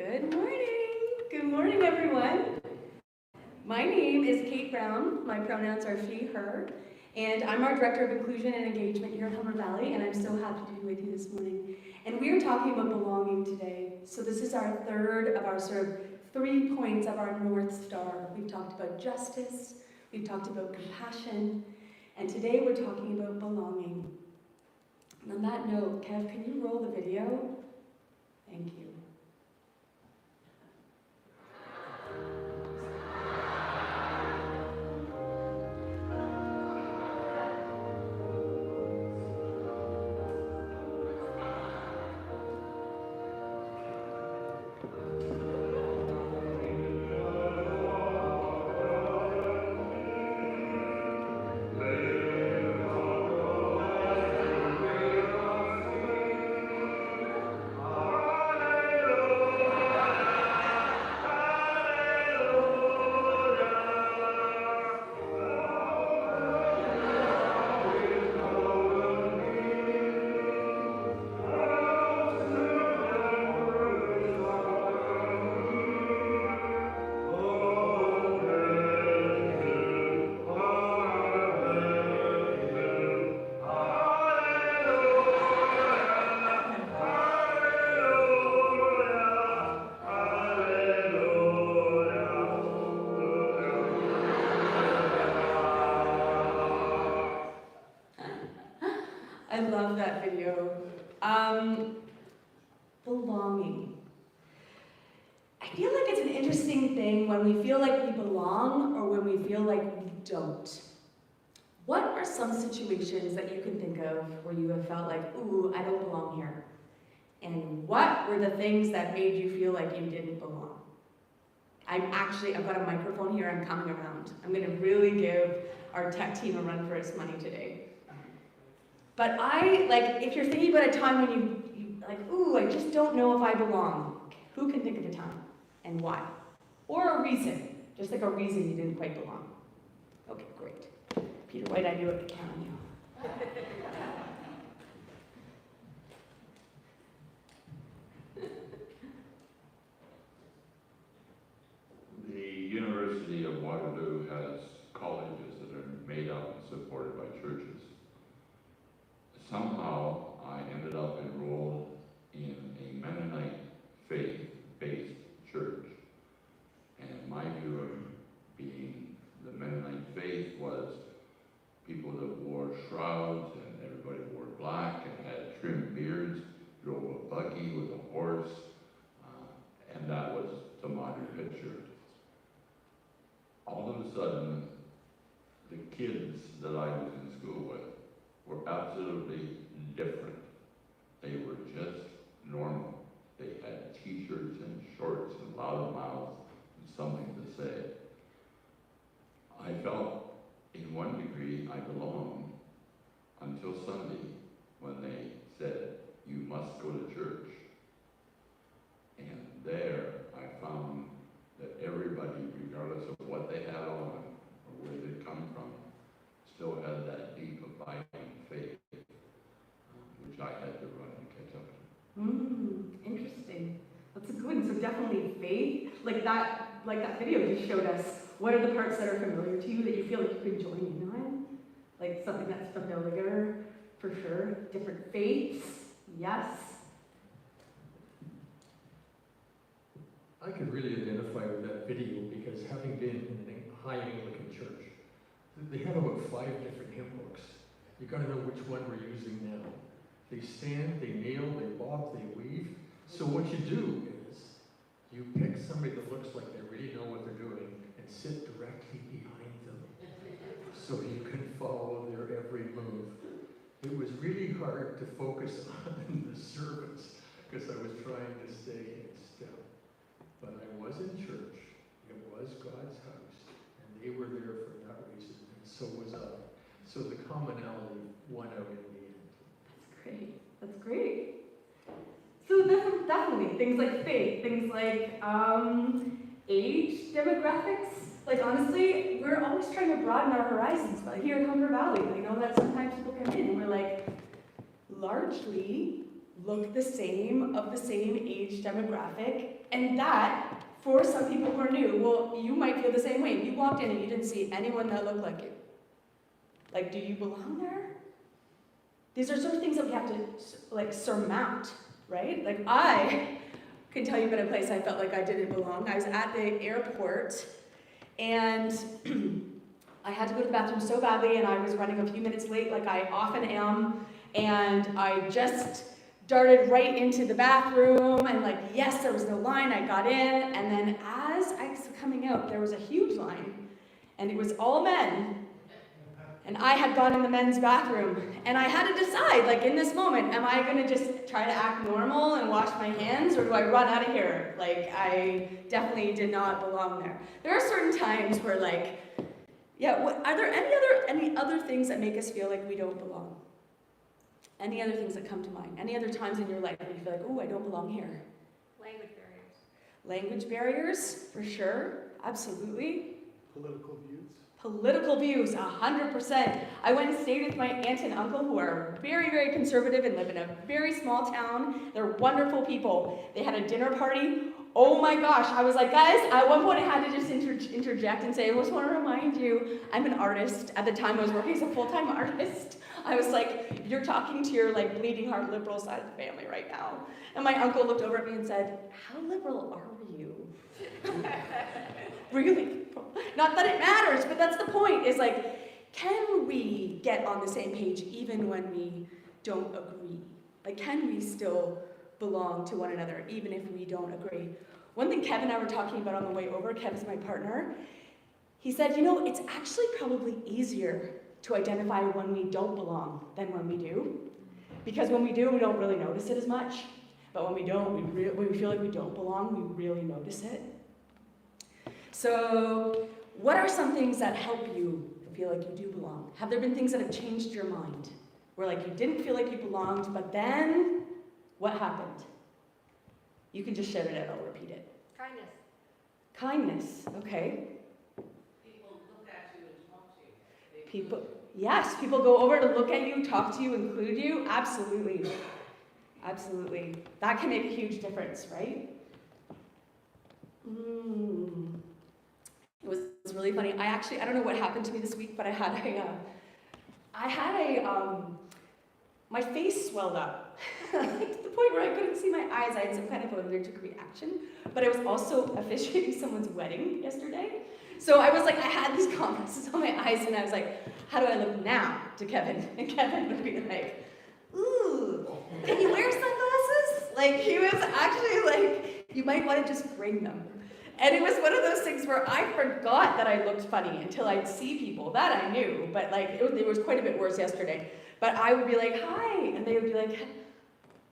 Good morning. Good morning, everyone. My name is Kate Brown. My pronouns are she, her, and I'm our Director of Inclusion and Engagement here at Humber Valley, and I'm so happy to be with you this morning. And we are talking about belonging today. So this is our third of our sort of 3 points of our North Star. We've talked about justice, we've talked about compassion, and today we're talking about belonging. And on that note, Kev, can you roll the video? Thank you. I love that video. Belonging. I feel like it's an interesting thing when we feel like we belong or when we feel like we don't. What are some situations that you can think of where you have felt like, ooh, I don't belong here? And what were the things that made you feel like you didn't belong? I've got a microphone here, I'm coming around. I'm gonna really give our tech team a run for its money today. But if you're thinking about a time when you like, ooh, I just don't know if I belong. Who can think of a time and why? Or a reason, just like a reason you didn't quite belong. Okay, great. Peter White, I knew I could count on you. The University of Waterloo has colleges that are made up and supported by churches. Somehow, I ended up enrolled in a Mennonite faith-based church. And my view of being the Mennonite faith was people that wore shrouds and everybody wore black and had trimmed beards, drove a buggy with a horse, and that was the modern picture. All of a sudden, the kids that I was in school with were absolutely different. They were just normal. They had t-shirts and shorts and loud mouths and something to say. I felt in one degree I belonged until Sunday when they said, you must go to church. And there I found that everybody, regardless of what they had on or where they'd come from, still had that deep abiding faith, which I had to run and catch up to. Interesting. That's a good one. So definitely faith. Like that video just showed us what are the parts that are familiar to you that you feel like you could join in on? Like something that's familiar, for sure. Different faiths, yes. I could really identify with that video because having been in a high Anglican church, they have about 5 different hymn books. You gotta know which one we're using now. They stand, they kneel, they bob, they weave. So what you do is, you pick somebody that looks like they really know what they're doing and sit directly behind them so you can follow their every move. It was really hard to focus on the service because I was trying to stay in step. But I was in church, it was God's house, and they were there for that reason, and so was I. So the commonality won out in the end. That's great. That's great. So definitely things like faith, things like age, demographics. Like honestly, we're always trying to broaden our horizons. But here at Humber Valley, I know that sometimes people come in and we're like, largely look the same, of the same age demographic, and that, for some people who are new, well, you might feel the same way. You walked in and you didn't see anyone that looked like you. Like, do you belong there? These are sort of things that we have to, like, surmount, right? Like, I can tell you about a place I felt like I didn't belong. I was at the airport, and I had to go to the bathroom so badly, and I was running a few minutes late, like I often am, and I just darted right into the bathroom, and like, yes, there was no line, I got in, and then as I was coming out, there was a huge line, and it was all men, and I had gone in the men's bathroom, and I had to decide, like, in this moment, am I gonna just try to act normal and wash my hands, or do I run out of here? Like, I definitely did not belong there. There are certain times where, like, yeah, are there any other things that make us feel like we don't belong? Any other things that come to mind? Any other times in your life where you feel like, oh, I don't belong here? Language barriers. Language barriers, for sure, absolutely. Political views. Political views, 100%. I went and stayed with my aunt and uncle who are very, very conservative and live in a very small town. They're wonderful people. They had a dinner party. Oh my gosh, I was like, guys, at one point I had to just interject and say, I just want to remind you, I'm an artist. At the time I was working as a full-time artist. I was like, you're talking to your like bleeding heart liberal side of the family right now. And my uncle looked over at me and said, how liberal are you? Really? Not that it matters, but that's the point, is like, can we get on the same page even when we don't agree? Like, can we still belong to one another even if we don't agree? One thing Kevin and I were talking about on the way over, Kevin's my partner, he said, you know, it's actually probably easier to identify when we don't belong than when we do. Because when we do, we don't really notice it as much. But when we don't, when we feel like we don't belong, we really notice it. So, what are some things that help you feel like you do belong? Have there been things that have changed your mind? Where like you didn't feel like you belonged, but then what happened? You can just shout it out, I'll repeat it. Kindness. Kindness, okay. People look at you and talk to you. People, yes, people go over to look at you, talk to you, include you. Absolutely. Absolutely. That can make a huge difference, right? It was really funny. I don't know what happened to me this week, but my face swelled up. To the point where I couldn't see my eyes. I had some kind of allergic reaction, but I was also officiating someone's wedding yesterday. So I was like, I had these compresses on my eyes, and I was like, how do I look now to Kevin? And Kevin would be like, ooh, can you wear sunglasses? Like, he was actually like, you might want to just bring them. And it was one of those things where I forgot that I looked funny until I'd see people. That I knew, but like, it was quite a bit worse yesterday. But I would be like, hi, and they would be like,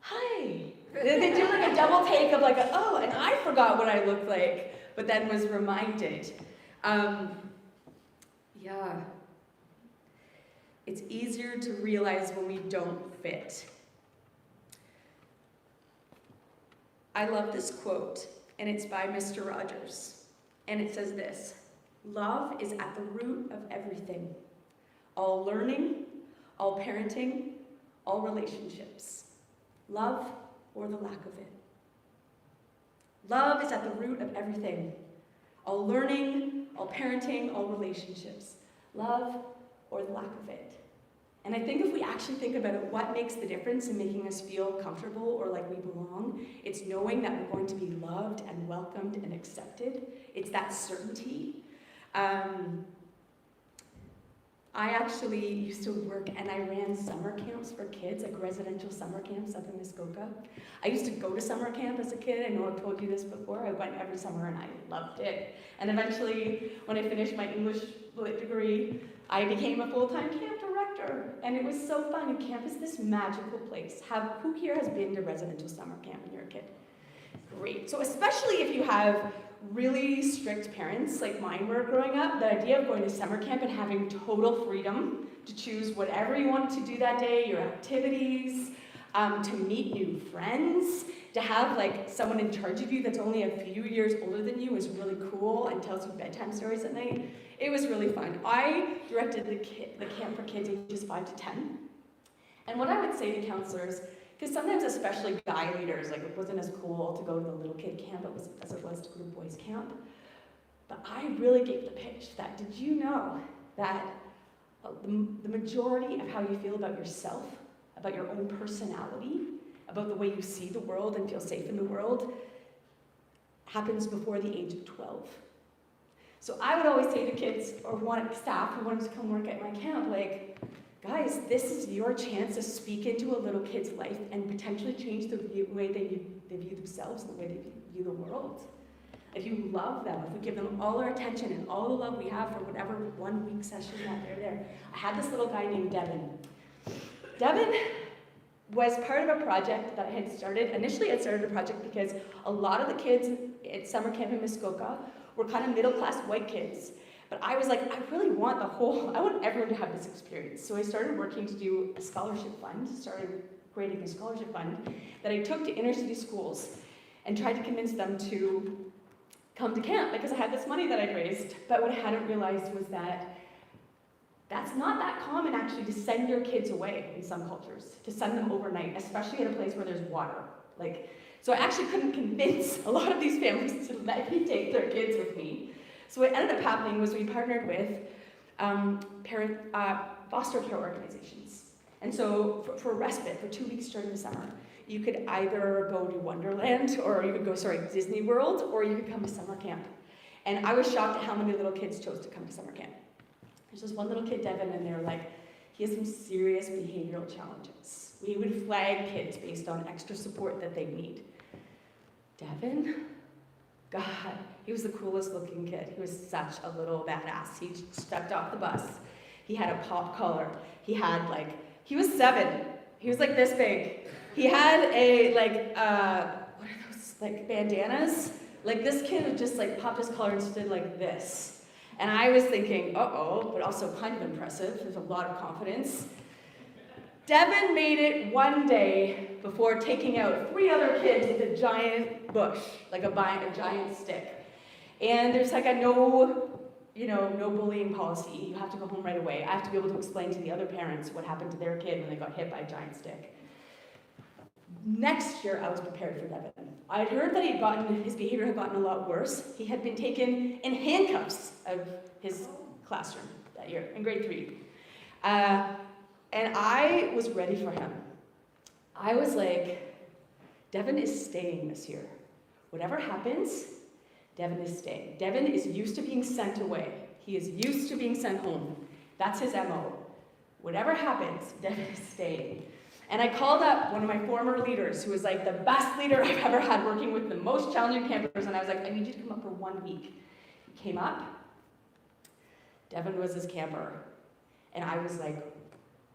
hi. And they'd do like a double take of like, oh, and I forgot what I looked like, but then was reminded. Yeah. It's easier to realize when we don't fit. I love this quote, and it's by Mr. Rogers. And it says this: love is at the root of everything. All learning, all parenting, all relationships. Love or the lack of it. Love is at the root of everything. All learning, all parenting, all relationships. Love or the lack of it. And I think if we actually think about it, what makes the difference in making us feel comfortable or like we belong, it's knowing that we're going to be loved and welcomed and accepted. It's that certainty. I actually used to work and I ran summer camps for kids, like residential summer camps up in Muskoka. I used to go to summer camp as a kid. I know I've told you this before. I went every summer and I loved it. And eventually, when I finished my English Lit degree, I became a full-time camp director. And it was so fun. And camp is this magical place. Who here has been to residential summer camp when you're a kid? Great. So especially if you have really strict parents like mine were growing up, the idea of going to summer camp and having total freedom to choose whatever you wanted to do that day, your activities, to meet new friends, to have like someone in charge of you that's only a few years older than you is really cool and tells you bedtime stories at night. It was really fun. I directed the camp for kids ages 5 to 10. And what I would say to counselors Because sometimes, especially guy leaders, like it wasn't as cool to go to the little kid camp as it was to go to boys camp. But I really gave the pitch that, did you know that the majority of how you feel about yourself, about your own personality, about the way you see the world and feel safe in the world, happens before the age of 12. So I would always say to kids or staff who wanted to come work at my camp, like, guys, this is your chance to speak into a little kid's life and potentially change the way they view themselves and the way they view the world. If you love them, if we give them all our attention and all the love we have for whatever 1 week session that they're there. I had this little guy named Devin. Devin was part of a project that I had started. Initially, I started a project because a lot of the kids at summer camp in Muskoka were kind of middle-class white kids. But I was like, I really want I want everyone to have this experience. So I started working to do a scholarship fund, started creating a scholarship fund that I took to inner city schools and tried to convince them to come to camp because I had this money that I'd raised. But what I hadn't realized was that that's not that common actually to send your kids away in some cultures, to send them overnight, especially at a place where there's water. So I actually couldn't convince a lot of these families to let me take their kids with me. So what ended up happening was we partnered with foster care organizations. And so for respite, for 2 weeks during the summer, you could either go to Wonderland, or you could go, Disney World, or you could come to summer camp. And I was shocked at how many little kids chose to come to summer camp. There's this one little kid, Devin, and they're like, he has some serious behavioral challenges. We would flag kids based on extra support that they need. Devin, God, he was the coolest looking kid. He was such a little badass. He stepped off the bus. He had a pop collar. He was 7. He was like this big. He had what are those, bandanas? This kid had just popped his collar and stood like this. And I was thinking, uh-oh, but also kind of impressive. There's a lot of confidence. Devin made it one day before taking out 3 other kids with a giant bush, a giant stick. And there's a no bullying policy. You have to go home right away. I have to be able to explain to the other parents what happened to their kid when they got hit by a giant stick. Next year, I was prepared for Devin. I had heard that his behavior had gotten a lot worse. He had been taken in handcuffs of his classroom that year, in grade 3. And I was ready for him. I was like, Devin is staying this year. Whatever happens, Devin is staying. Devin is used to being sent away. He is used to being sent home. That's his MO. Whatever happens, Devin is staying. And I called up one of my former leaders, who was the best leader I've ever had, working with the most challenging campers, and I was like, I need you to come up for 1 week. He came up. Devin was his camper. And I was like,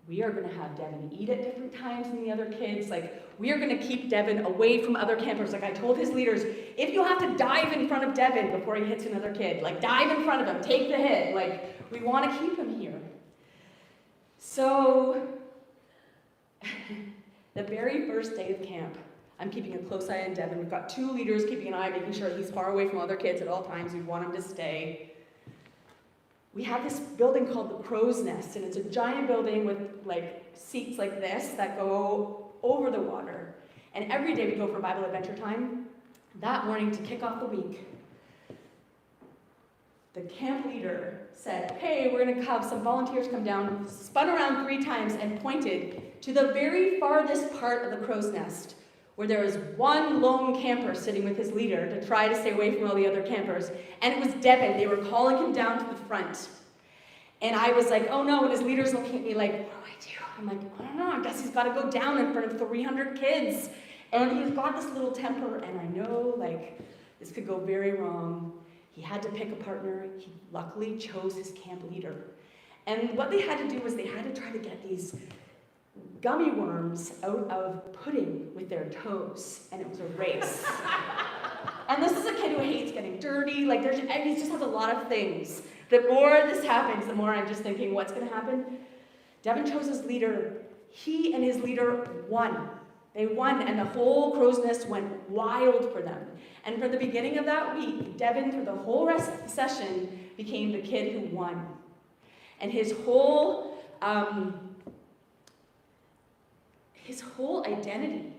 we are going to have Devin eat at different times than the other kids. We are going to keep Devin away from other campers. I told his leaders, if you have to dive in front of Devin before he hits another kid, dive in front of him, take the hit. We want to keep him here. So, the very first day of camp, I'm keeping a close eye on Devin. We've got 2 leaders keeping an eye, making sure he's far away from other kids at all times. We want him to stay. We have this building called the Crow's Nest, and it's a giant building with seats like this that go over the water. And every day we go for Bible adventure time. That morning, to kick off the week, the camp leader said, hey, we're going to have some volunteers come down, spun around 3 times and pointed to the very farthest part of the Crow's Nest, where there was one lone camper sitting with his leader to try to stay away from all the other campers. And it was Devin. They were calling him down to the front. And I was like, oh no, and his leader's looking at me like, what do I do? I'm like, I don't know, I guess he's got to go down in front of 300 kids. And he's got this little temper, and I know, this could go very wrong. He had to pick a partner. He luckily chose his camp leader. And what they had to do was they had to try to get these gummy worms out of pudding with their toes, and it was a race. And this is a kid who hates getting dirty. He just has a lot of things. The more this happens, the more I'm just thinking, what's going to happen? Devin chose his leader. He and his leader won. They won, and the whole Crow's Nest went wild for them. And for the beginning of that week, Devin, for the whole rest of the session, became the kid who won. And his whole his whole identity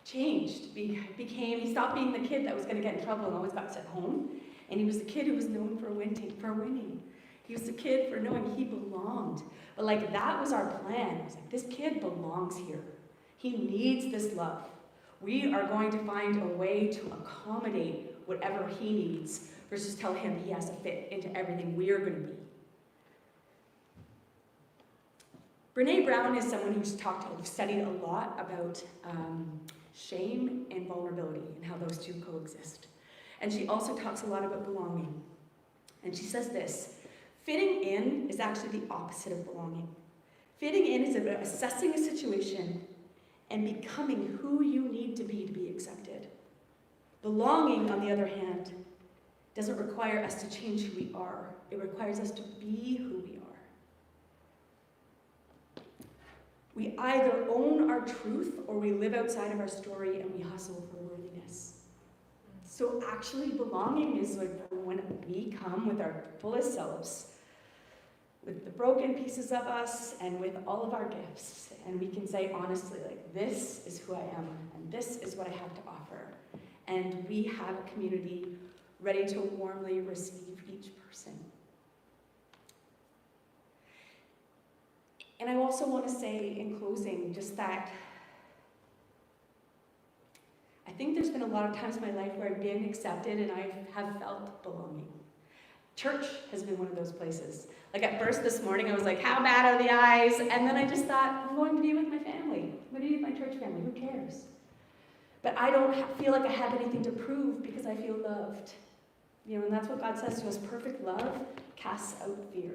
changed, he stopped being the kid that was going to get in trouble and always got sent home, and he was the kid who was known for winning. He was the kid for knowing he belonged. But like, that was our plan. It was like, this kid belongs here. He needs this love. We are going to find a way to accommodate whatever he needs versus tell him he has to fit into everything we are going to be. Brene Brown is someone who's studied a lot about shame and vulnerability and how those two coexist. And she also talks a lot about belonging. And she says this: fitting in is actually the opposite of belonging. Fitting in is about assessing a situation and becoming who you need to be accepted. Belonging, on the other hand, doesn't require us to change who we are. It requires us to be who we are. We either own our truth or we live outside of our story and we hustle for worthiness. So actually, belonging is like when we come with our fullest selves, with the broken pieces of us and with all of our gifts, and we can say honestly, like, this is who I am and this is what I have to offer. And we have a community ready to warmly receive each person. And I also want to say in closing just that I think there's been a lot of times in my life where I've been accepted and I have felt belonging. Church has been one of those places. Like, at first this morning I was like, how bad are the eyes? And then I just thought, I'm going to be with my family. I'm going to be with my church family. Who cares? But I don't feel like I have anything to prove because I feel loved. You know, and that's what God says to us. Perfect love casts out fear.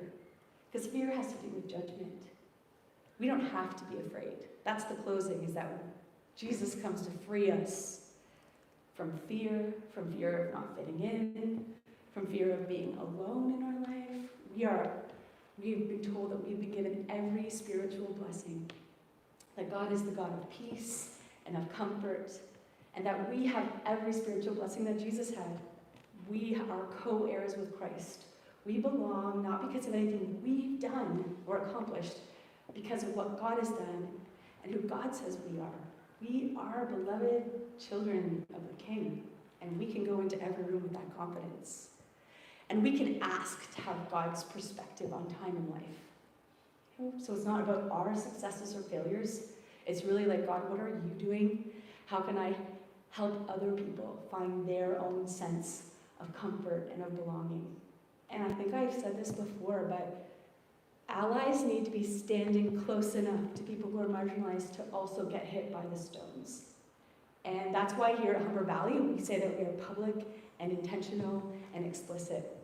Because fear has to do with judgment. We don't have to be afraid. That's the closing, is that Jesus comes to free us from fear of not fitting in, from fear of being alone in our life. We've been told that we've been given every spiritual blessing, that God is the God of peace and of comfort, and that we have every spiritual blessing that Jesus had. We are co-heirs with Christ. We belong not because of anything we've done or accomplished, but because of what God has done and who God says we are. We are beloved children of the King, and we can go into every room with that confidence. And we can ask to have God's perspective on time and life. So it's not about our successes or failures. It's really like, God, what are you doing? How can I help other people find their own sense of comfort and of belonging? And I think I've said this before, but allies need to be standing close enough to people who are marginalized to also get hit by the stones. And that's why here at Humber Valley, we say that we are public and intentional and explicit.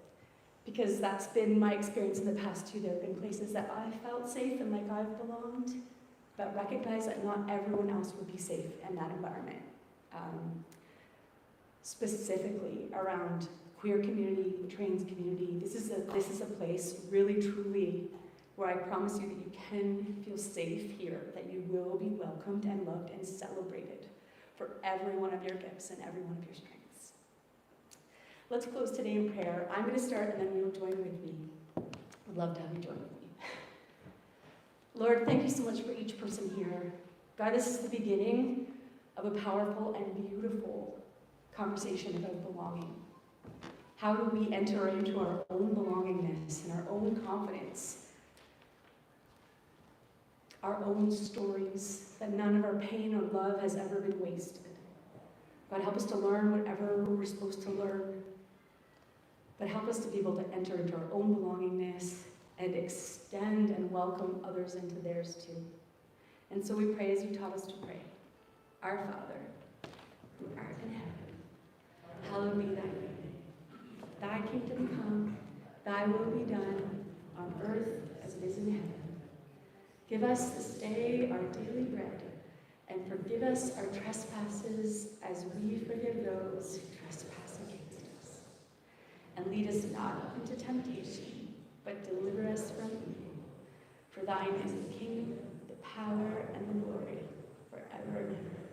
Because that's been my experience in the past too. There have been places that I felt safe and like I've belonged, but recognize that not everyone else would be safe in that environment. Specifically around queer community, trans community, this is a place really truly where I promise you that you can feel safe here, that you will be welcomed and loved and celebrated for every one of your gifts and every one of your strengths. Let's close today in prayer. I'm going to start and then you'll join with me. I'd love to have you join with me. Lord, thank you so much for each person here. God, this is the beginning of a powerful and beautiful conversation about belonging. How do we enter into our own belongingness and our own confidence, our own stories, that none of our pain or love has ever been wasted. God, help us to learn whatever we're supposed to learn, but help us to be able to enter into our own belongingness and extend and welcome others into theirs too. And so we pray as you taught us to pray. Our Father, who art in heaven, hallowed be thy name. Thy kingdom come, thy will be done, on earth as it is in heaven. Give us this day our daily bread, and forgive us our trespasses as we forgive those who trespass against us. And lead us not into temptation, but deliver us from evil. For thine is the kingdom, the power, and the glory, forever and ever.